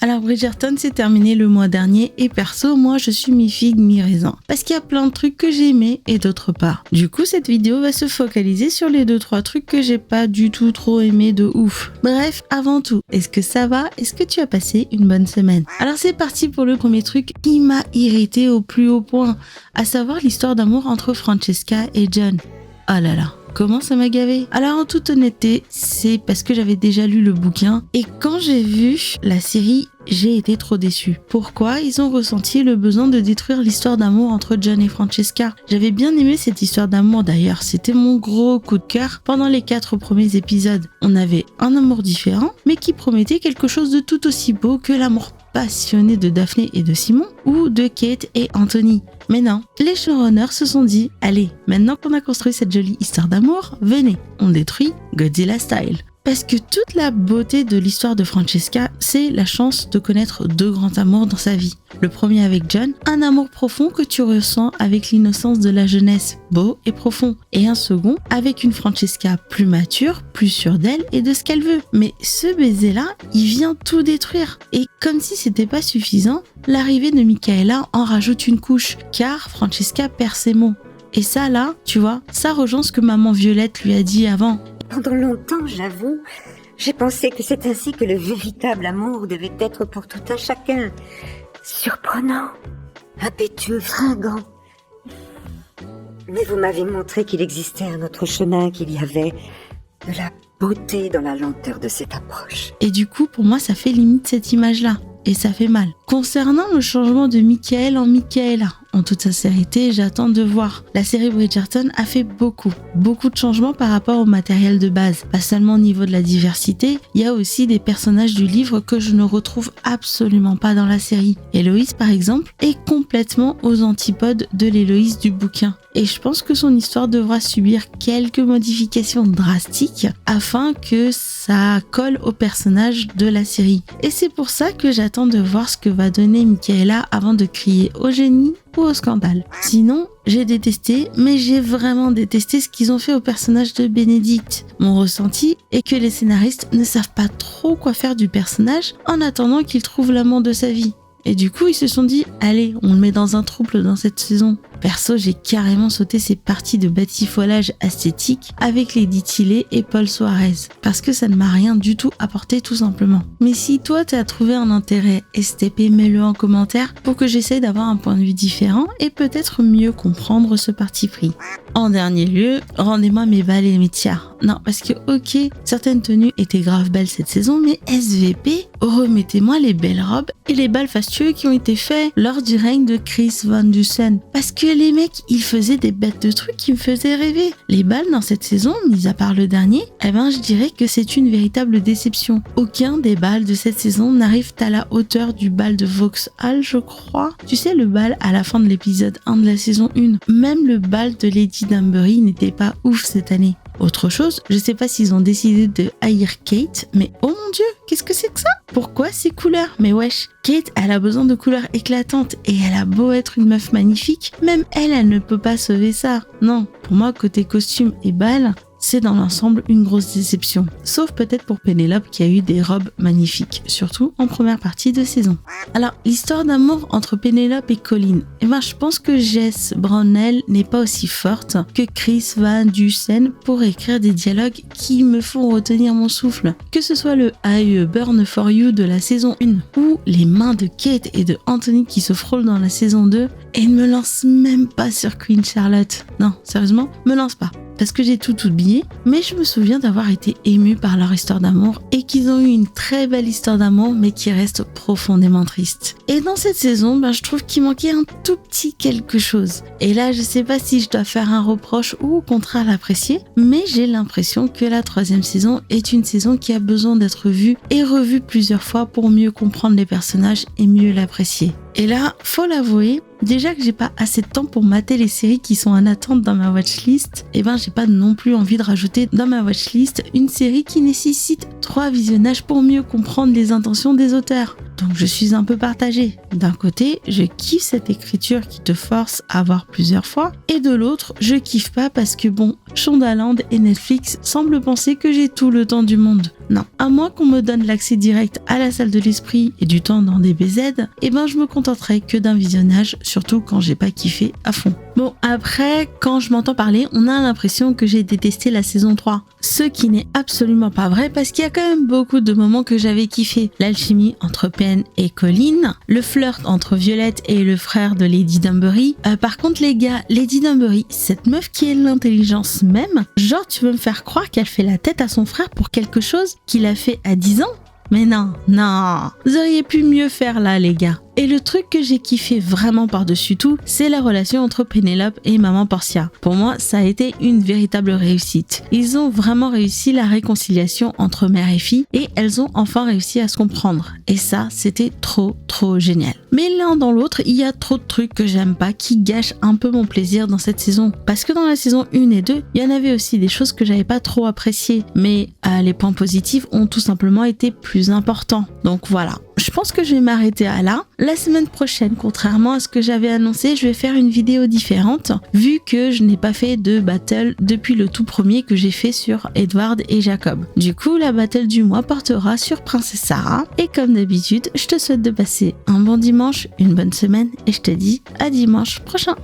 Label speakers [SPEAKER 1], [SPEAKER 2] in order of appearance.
[SPEAKER 1] Alors Bridgerton s'est terminé le mois dernier et perso, moi je suis mi-figue, mi-raisin. Parce qu'il y a plein de trucs que j'ai aimés et d'autres pas. Du coup, cette vidéo va se focaliser sur les 2-3 trucs que j'ai pas du tout trop aimé de ouf. Bref, avant tout, est-ce que ça va? Est-ce que tu as passé une bonne semaine? Alors c'est parti pour le premier truc qui m'a irrité au plus haut point, à savoir l'histoire d'amour entre Francesca et John. Oh là là. Comment ça m'a gavé? Alors en toute honnêteté, c'est parce que j'avais déjà lu le bouquin et quand j'ai vu la série, j'ai été trop déçue. Pourquoi? Ils ont ressenti le besoin de détruire l'histoire d'amour entre John et Francesca. J'avais bien aimé cette histoire d'amour d'ailleurs, c'était mon gros coup de cœur pendant les 4 premiers épisodes. On avait un amour différent, mais qui promettait quelque chose de tout aussi beau que l'amour passionné de Daphné et de Simon ou de Kate et Anthony. Mais non, les showrunners se sont dit « Allez, maintenant qu'on a construit cette jolie histoire d'amour, venez, on détruit Godzilla style ». Parce que toute la beauté de l'histoire de Francesca, c'est la chance de connaître 2 grands amours dans sa vie. Le premier avec John, un amour profond que tu ressens avec l'innocence de la jeunesse, beau et profond. Et un second, avec une Francesca plus mature, plus sûre d'elle et de ce qu'elle veut. Mais ce baiser-là, il vient tout détruire. Et comme si c'était pas suffisant, l'arrivée de Michaela en rajoute une couche, car Francesca perd ses mots. Et ça là, tu vois, ça rejoint ce que maman Violette lui a dit avant.
[SPEAKER 2] Pendant longtemps, j'avoue, j'ai pensé que c'est ainsi que le véritable amour devait être pour tout un chacun. Surprenant, impétueux, fringant. Mais vous m'avez montré qu'il existait un autre chemin, qu'il y avait de la beauté dans la lenteur de cette approche.
[SPEAKER 1] Et du coup, pour moi, ça fait limite cette image-là. Et ça fait mal. Concernant le changement de Michael en Michaela, en toute sincérité, j'attends de voir. La série Bridgerton a fait beaucoup de changements par rapport au matériel de base. Pas seulement au niveau de la diversité, il y a aussi des personnages du livre que je ne retrouve absolument pas dans la série. Héloïse, par exemple, est complètement aux antipodes de l'Héloïse du bouquin. Et je pense que son histoire devra subir quelques modifications drastiques afin que ça colle au personnage de la série. Et c'est pour ça que j'attends de voir ce que va donner Michaela avant de crier au génie ou au scandale. Sinon, j'ai détesté, mais j'ai vraiment détesté ce qu'ils ont fait au personnage de Bénédicte. Mon ressenti est que les scénaristes ne savent pas trop quoi faire du personnage en attendant qu'il trouve l'amant de sa vie. Et du coup, ils se sont dit, allez, on le met dans un trouble dans cette saison. Perso, j'ai carrément sauté ces parties de batifolage esthétique avec Lady Tilley et Paul Suarez. Parce que ça ne m'a rien du tout apporté tout simplement. Mais si toi, t'as trouvé un intérêt STP, mets-le en commentaire pour que j'essaye d'avoir un point de vue différent et peut-être mieux comprendre ce parti pris. En dernier lieu, rendez-moi mes balles et mes tiers. Non, parce que ok, certaines tenues étaient grave belles cette saison, mais SVP, remettez-moi les belles robes et les balles fastueux qui ont été faits lors du règne de Chris Van Dusen. Parce que les mecs, ils faisaient des bêtes de trucs qui me faisaient rêver. Les balles dans cette saison, mis à part le dernier, je dirais que c'est une véritable déception. Aucun des balles de cette saison n'arrive à la hauteur du bal de Vauxhall, je crois. Tu sais, le bal à la fin de l'épisode 1 de la saison 1. Même le bal de Lady Danbury n'était pas ouf cette année. Autre chose, je sais pas s'ils ont décidé de haïr Kate, mais oh mon dieu, qu'est-ce que c'est que ça? Pourquoi ces couleurs? Mais wesh, Kate, elle a besoin de couleurs éclatantes et elle a beau être une meuf magnifique, même elle ne peut pas sauver ça. Non, pour moi, côté costume et bal, c'est dans l'ensemble une grosse déception. Sauf peut-être pour Pénélope qui a eu des robes magnifiques, surtout en première partie de saison. Alors, l'histoire d'amour entre Pénélope et Colin, je pense que Jess Brownell n'est pas aussi forte que Chris Van Dusen pour écrire des dialogues qui me font retenir mon souffle. Que ce soit le I Burn For You de la saison 1 ou les mains de Kate et de Anthony qui se frôlent dans la saison 2 et ne me lance même pas sur Queen Charlotte. Non, sérieusement, me lance pas. Parce que j'ai tout oublié, mais je me souviens d'avoir été émue par leur histoire d'amour et qu'ils ont eu une très belle histoire d'amour mais qui reste profondément triste. Et dans cette saison, je trouve qu'il manquait un tout petit quelque chose. Et là, je sais pas si je dois faire un reproche ou au contraire l'apprécier, mais j'ai l'impression que la 3e saison est une saison qui a besoin d'être vue et revue plusieurs fois pour mieux comprendre les personnages et mieux l'apprécier. Et là, faut l'avouer, déjà que j'ai pas assez de temps pour mater les séries qui sont en attente dans ma watchlist, j'ai pas non plus envie de rajouter dans ma watchlist une série qui nécessite 3 visionnages pour mieux comprendre les intentions des auteurs. Donc je suis un peu partagée. D'un côté, je kiffe cette écriture qui te force à voir plusieurs fois, et de l'autre, je kiffe pas parce que Shondaland et Netflix semblent penser que j'ai tout le temps du monde. Non, à moins qu'on me donne l'accès direct à la salle de l'esprit et du temps dans des BZ, je me contenterai que d'un visionnage, surtout quand j'ai pas kiffé à fond. Bon, après, quand je m'entends parler, on a l'impression que j'ai détesté la saison 3. Ce qui n'est absolument pas vrai parce qu'il y a quand même beaucoup de moments que j'avais kiffé. L'alchimie entre Penn et Colin, le flirt entre Violette et le frère de Lady Dunbury. Par contre les gars, Lady Dunbury, cette meuf qui est l'intelligence même, genre tu veux me faire croire qu'elle fait la tête à son frère pour quelque chose qu'il a fait à 10 ans ? Mais non, vous auriez pu mieux faire là les gars. Et le truc que j'ai kiffé vraiment par-dessus tout, c'est la relation entre Pénélope et Maman Portia. Pour moi, ça a été une véritable réussite. Ils ont vraiment réussi la réconciliation entre mère et fille et elles ont enfin réussi à se comprendre. Et ça, c'était trop génial. Mais l'un dans l'autre, il y a trop de trucs que j'aime pas qui gâchent un peu mon plaisir dans cette saison. Parce que dans la saison 1 et 2, il y en avait aussi des choses que j'avais pas trop appréciées. Mais les points positifs ont tout simplement été plus importants. Donc voilà. Je pense que je vais m'arrêter à là. La semaine prochaine, contrairement à ce que j'avais annoncé, je vais faire une vidéo différente, vu que je n'ai pas fait de battle depuis le tout premier que j'ai fait sur Edward et Jacob. Du coup, la battle du mois portera sur Princesse Sarah. Et comme d'habitude, je te souhaite de passer un bon dimanche, une bonne semaine, et je te dis à dimanche prochain.